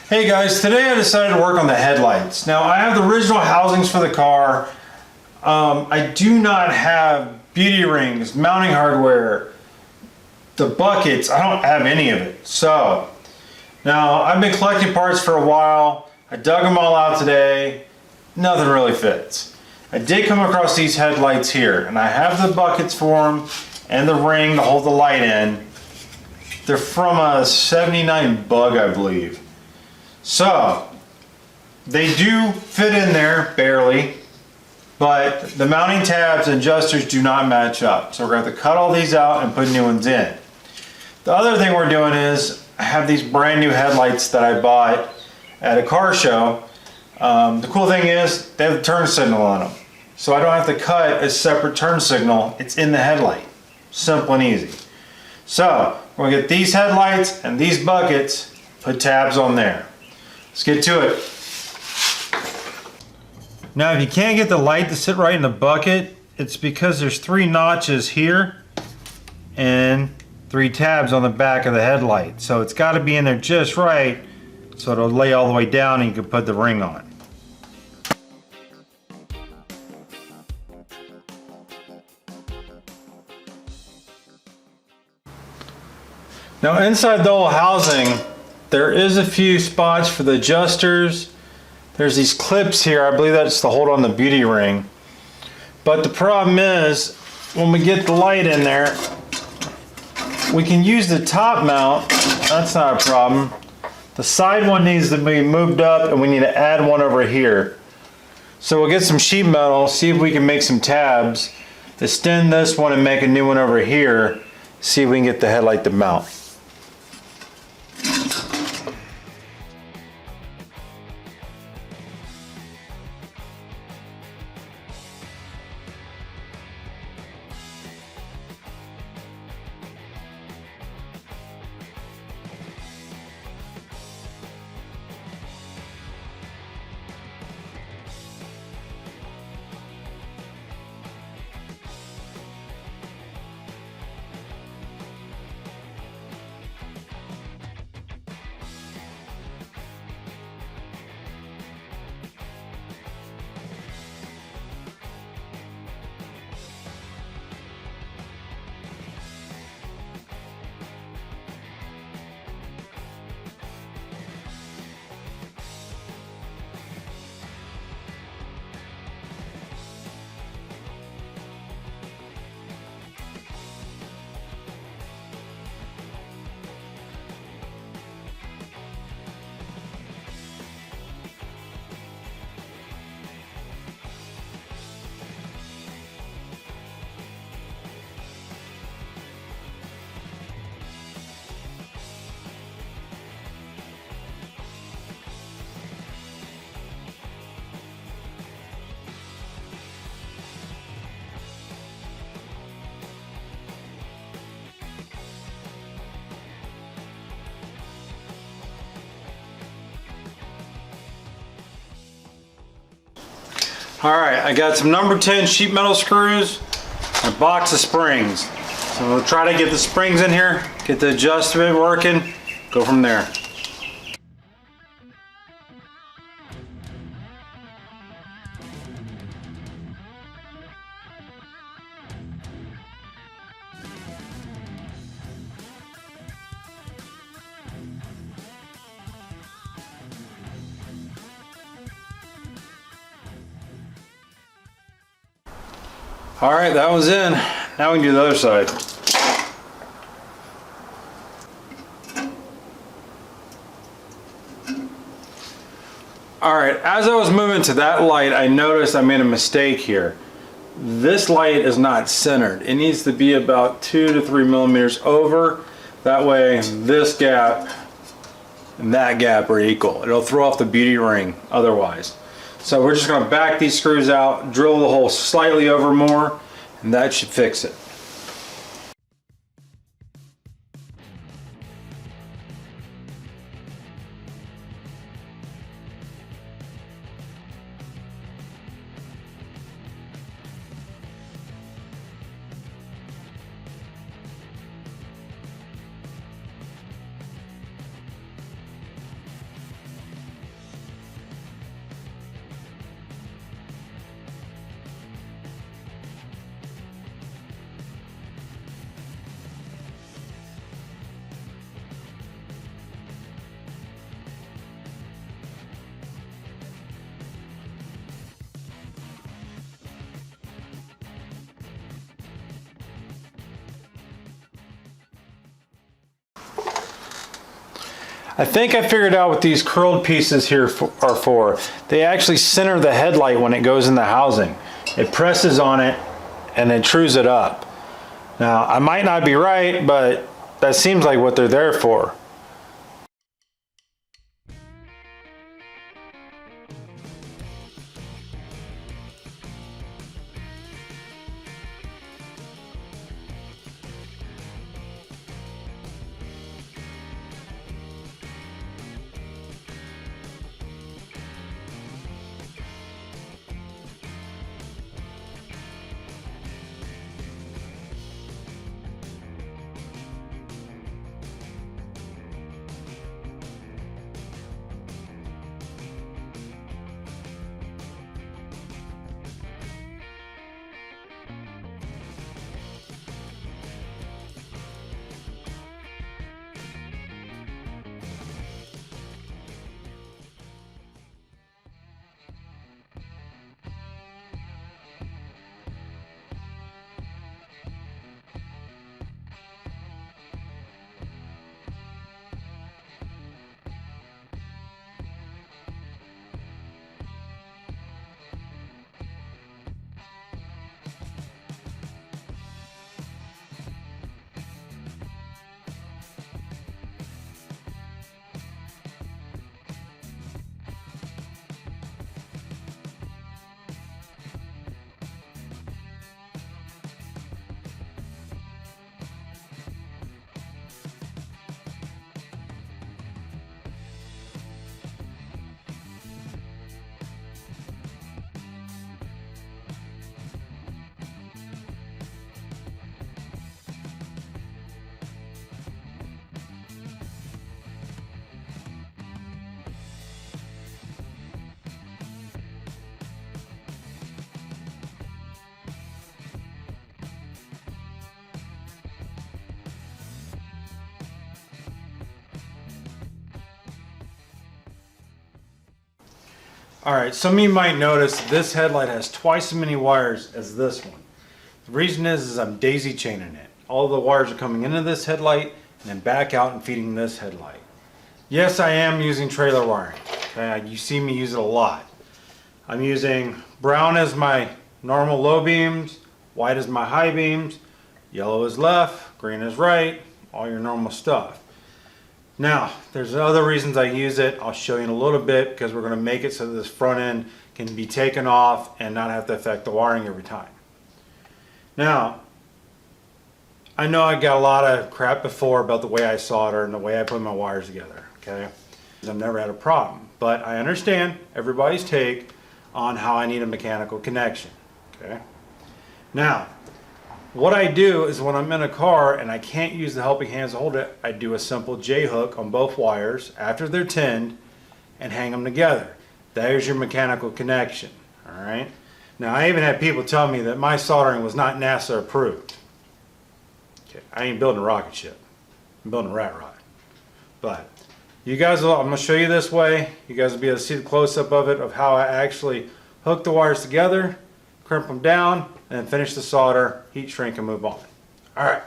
Hey guys, today I decided to work on the headlights. Now I have the original housings for the car. I do not have beauty rings, mounting hardware, the buckets. I don't have any of it. So now I've been collecting parts for a while. I dug them all out today. Nothing really fits. I did come across these headlights here, and I have the buckets for them and the ring to hold the light in. They're from a 79 Bug, I believe. So they do fit in there barely, but the mounting tabs and adjusters do not match up. So we're going to have to cut all these out and put new ones in. The other thing we're doing is I have these brand new headlights that I bought at a car show. The cool thing is they have the turn signal on them. So I don't have to cut a separate turn signal. It's in the headlight. Simple and easy. So we're going to get these headlights and these buckets, put tabs on there. Let's get to it. Now if you can't get the light to sit right in the bucket, it's because there's 3 notches here and 3 tabs on the back of the headlight. So it's got to be in there just right so it'll lay all the way down and you can put the ring on. Now inside the whole housing, there is a few spots for the adjusters. There's these clips here. I believe that's to hold on the beauty ring. But the problem is, when we get the light in there, we can use the top mount. That's not a problem. The side one needs to be moved up, and we need to add one over here. So we'll get some sheet metal, see if we can make some tabs, extend this one and make a new one over here, see if we can get the headlight to mount. Alright, I got some number 10 sheet metal screws and a box of springs. So we'll try to get the springs in here, get the adjustment working, go from there. Alright, that was in. Now we can do the other side. Alright, as I was moving to that light, I noticed I made a mistake here. This light is not centered. It needs to be about 2 to 3 millimeters over. That way this gap and that gap are equal. It'll throw off the beauty ring otherwise. So we're just going to back these screws out, drill the hole slightly over more, and that should fix it. I think I figured out what these curled pieces here are for. They actually center the headlight when it goes in the housing. It presses on it and it trues it up. Now, I might not be right, but that seems like what they're there for. Alright, some of you might notice this headlight has twice as many wires as this one. The reason is I'm daisy chaining it. All the wires are coming into this headlight and then back out and feeding this headlight. Yes, I am using trailer wiring. Okay, you see me use it a lot. I'm using brown as my normal low beams, white as my high beams, yellow is left, green is right, all your normal stuff. Now, there's other reasons I use it. I'll show you in a little bit because we're going to make it so that this front end can be taken off and not have to affect the wiring every time. Now, I know I got a lot of crap before about the way I solder and the way I put my wires together, okay? I've never had a problem, but I understand everybody's take on how I need a mechanical connection, okay? Now, what I do is when I'm in a car and I can't use the helping hands to hold it, I do a simple J-hook on both wires after they're tinned and hang them together. There's your mechanical connection, all right? Now, I even had people tell me that my soldering was not NASA approved. Okay, I ain't building a rocket ship. I'm building a rat rod. But you guys will, I'm going to show you this way. You guys will be able to see the close-up of it, of how I actually hook the wires together, crimp them down, and then finish the solder, heat shrink, and move on. All right.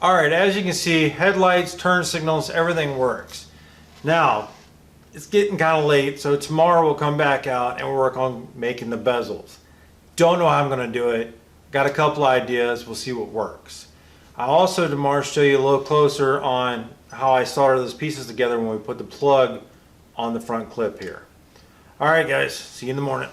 All right, as you can see, headlights, turn signals, everything works. Now, it's getting kind of late, so tomorrow we'll come back out and work on making the bezels. Don't know how I'm going to do it. Got a couple ideas. We'll see what works. I'll also tomorrow show you a little closer on how I solder those pieces together when we put the plug on the front clip here. All right, guys. See you in the morning.